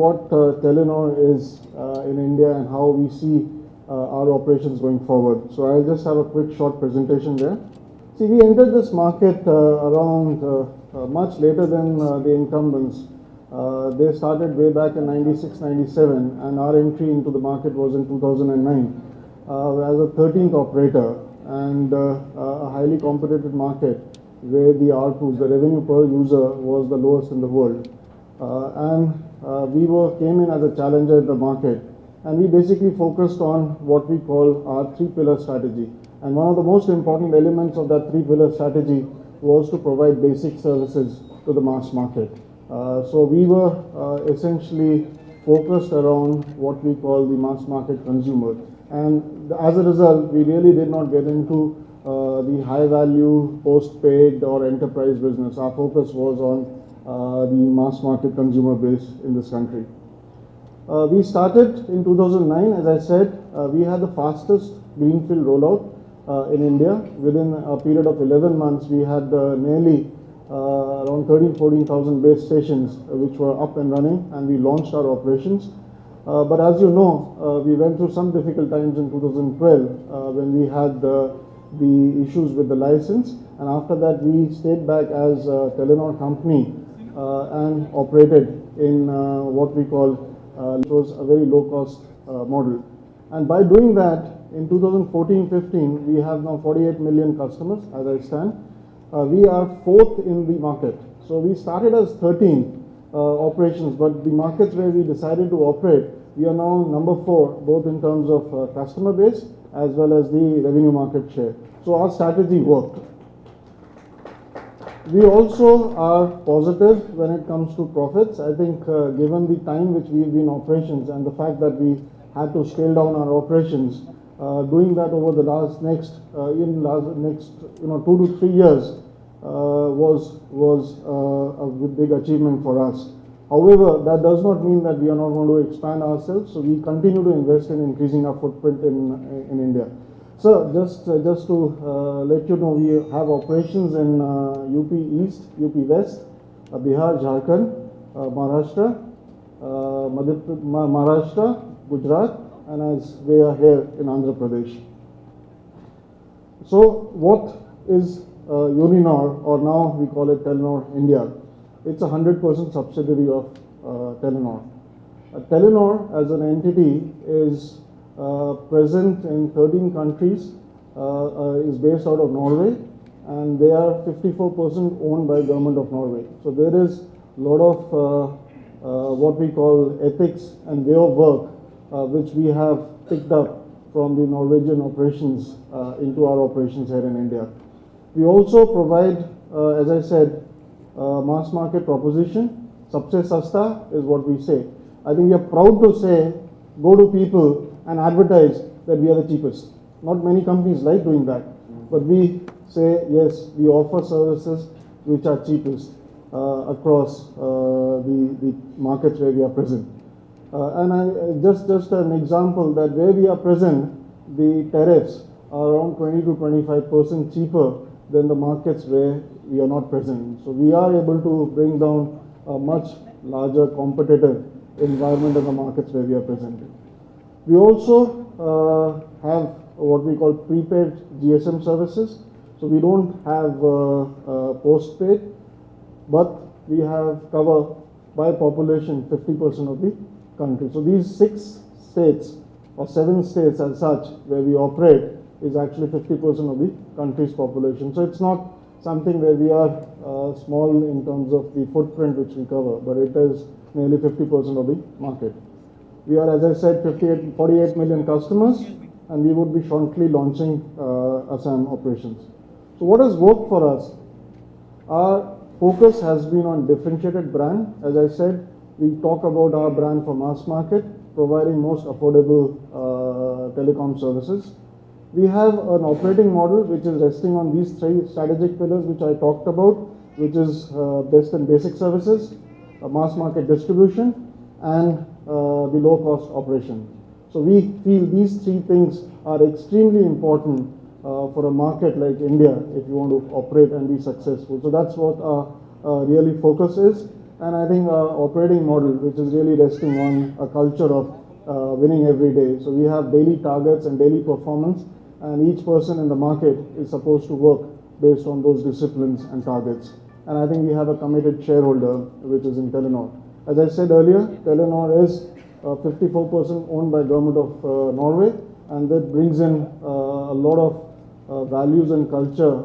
what Telenor is in India and how we see our operations going forward. So I'll just have a quick short presentation there. See, we entered this market around much later than the incumbents. They started way back in 96, 97, and our entry into the market was in 2009 as a 13th operator, and a highly competitive market where the ARPUs, the revenue per user, was the lowest in the world. We came in as a challenger in the market, and we basically focused on what we call our three-pillar strategy. And one of the most important elements of that three-pillar strategy was to provide basic services to the mass market. So we were essentially focused around what we call the mass market consumer. And as a result, we really did not get into the high-value, post-paid or enterprise business. Our focus was on the mass market consumer base in this country. We started in 2009, as I said. We had the fastest greenfield rollout in India. Within a period of 11 months, we had nearly around 14,000 base stations which were up and running, and we launched our operations. But as you know, we went through some difficult times in 2012 when we had the issues with the license, and after that we stayed back as a Telenor company and operated in what we call, which was a very low-cost model. And by doing that, in 2014-15, we have now 48 million customers as I stand. We are fourth in the market. So we started as 13 operations, but the markets where we decided to operate, we are now number 4, both in terms of customer base as well as the revenue market share. So our strategy worked. We also are positive when it comes to profits. I think given the time which we've been in operations and the fact that we had to scale down our operations, doing that over the next 2 to 3 years was a big achievement for us. However, that does not mean that we are not going to expand ourselves. So we continue to invest in increasing our footprint in India. So just to let you know, we have operations in UP East, UP West, Bihar, Jharkhand, Maharashtra, Gujarat, and as we are here in Andhra Pradesh. So what is Uninor, or now we call it Telenor India? It's a 100% subsidiary of Telenor. Telenor as an entity is present in 13 countries, is based out of Norway, and they are 54% owned by government of Norway. So there is a lot of what we call ethics and way of work which we have picked up from the Norwegian operations into our operations here in India. We also provide, as I said, mass market proposition. Sabse sasta is what we say. I think we are proud to say, go to people and advertise that we are the cheapest. Not many companies like doing that, but we say, yes, we offer services which are cheapest across the markets where we are present. And just an example that where we are present, the tariffs are around 20 to 25% cheaper than the markets where we are not present. So we are able to bring down a much larger competitive environment in the markets where we are present. We also have what we call prepaid GSM services. So we don't have postpaid, but we have cover by population 50% of the country. So these 6 states or 7 states as such where we operate is actually 50% of the country's population. So it's not something where we are small in terms of the footprint which we cover, but it is nearly 50% of the market. We are, as I said, 48 million customers, and we would be shortly launching Assam operations. So what has worked for us? Our focus has been on differentiated brand. As I said, we talk about our brand for mass market, providing most affordable telecom services. We have an operating model which is resting on these 3 strategic pillars which I talked about, which is best and basic services, mass market distribution, and the low-cost operation. So we feel these 3 things are extremely important for a market like India if you want to operate and be successful. So that's what our really focus is. and I think our operating model, which is really resting on a culture of winning every day. So we have daily targets and daily performance, and each person in the market is supposed to work based on those disciplines and targets. And I think we have a committed shareholder, which is in Telenor. As I said earlier, Telenor is 54% owned by government of Norway, and that brings in a lot of values and culture.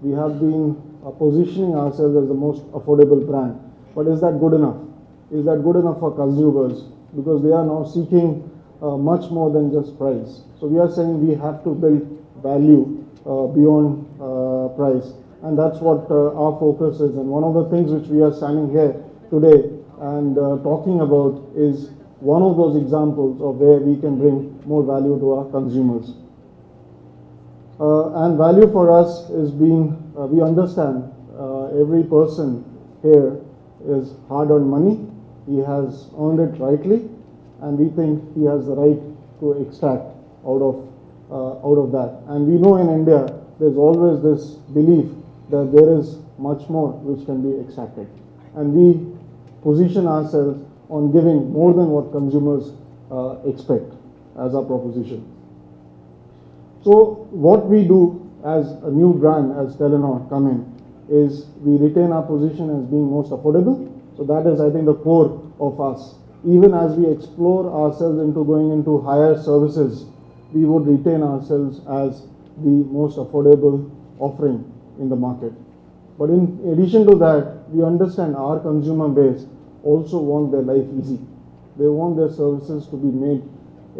We have been positioning ourselves as the most affordable brand. But is that good enough? Is that good enough for consumers? Because they are now seeking much more than just price. So we are saying we have to build value beyond price. And that's what our focus is. And one of the things which we are standing here today and talking about is one of those examples of where we can bring more value to our consumers. And value for us is being, we understand every person here is hard-earned money. He has earned it rightly, and we think he has the right to extract out of that. And we know in India there's always this belief that there is much more which can be extracted, and we position ourselves on giving more than what consumers expect as our proposition. So what we do as a new brand, as Telenor come in, is we retain our position as being most affordable. So that is, I think, the core of us. Even as we explore ourselves into going into higher services, we would retain ourselves as the most affordable offering in the market. But in addition to that, we understand our consumer base also want their life easy. They want their services to be made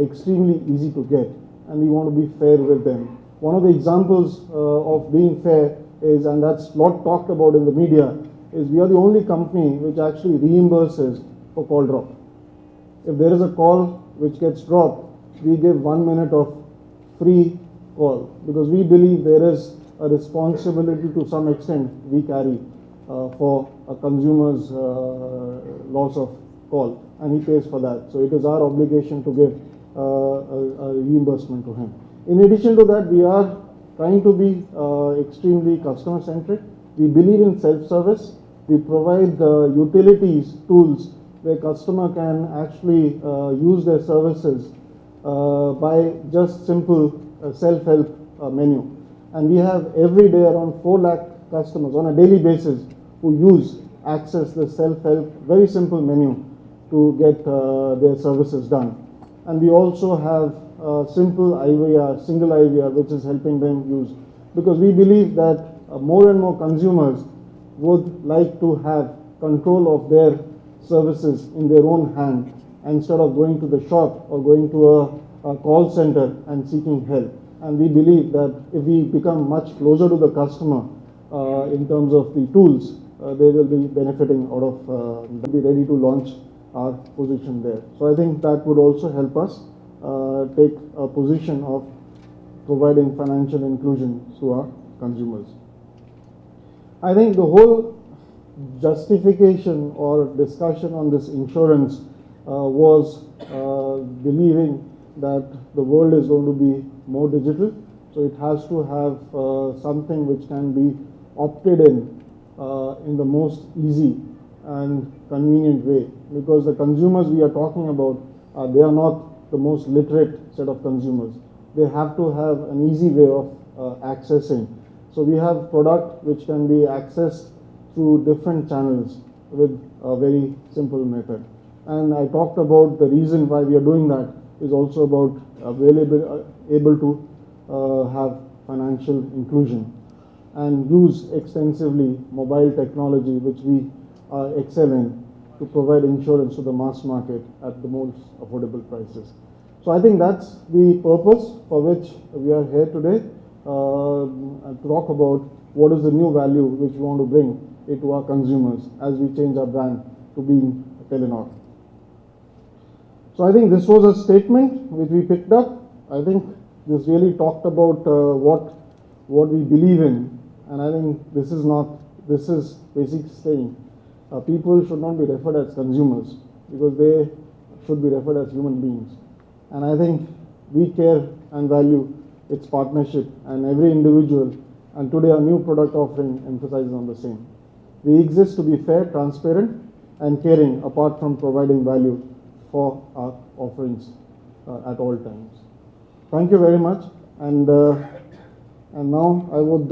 extremely easy to get, and we want to be fair with them. One of the examples of being fair is, and that's not talked about in the media, is we are the only company which actually reimburses for call drop. If there is a call which gets dropped, we give 1 minute of free call, because we believe there is a responsibility to some extent we carry for a consumer's loss of call, and he pays for that. So it is our obligation to give a reimbursement to him. In addition to that, we are trying to be extremely customer centric. We believe in self-service. We provide utilities, tools where customer can actually use their services by just simple self-help menu. And we have every day around 4 lakh customers on a daily basis who access the self-help, very simple menu to get their services done. And we also have simple IVR, single IVR, which is helping them use. Because we believe that more and more consumers would like to have control of their services in their own hand instead of going to the shop or going to a call center and seeking help. And we believe that if we become much closer to the customer in terms of the tools, they will be benefiting out of, be ready to launch our position there. So I think that would also help us take a position of providing financial inclusion to our consumers. I think the whole justification or discussion on this insurance was believing that the world is going to be more digital, so it has to have something which can be opted in the most easy and convenient way, because the consumers we are talking about, they are not the most literate set of consumers. They have to have an easy way of accessing. So we have product which can be accessed through different channels with a very simple method. And I talked about the reason why we are doing that is also about able to have financial inclusion and use extensively mobile technology, which we excel in, to provide insurance to the mass market at the most affordable prices. So I think that's the purpose for which we are here today, and talk about what is the new value which we want to bring to our consumers as we change our brand to being Telenor. So I think this was a statement which we picked up. I think this really talked about what we believe in, and I think this is basic saying. People should not be referred as consumers, because they should be referred as human beings. And I think we care and value its partnership and every individual, and today our new product offering emphasizes on the same. We exist to be fair, transparent, and caring, apart from providing value for our offerings at all times. Thank you very much, and now I would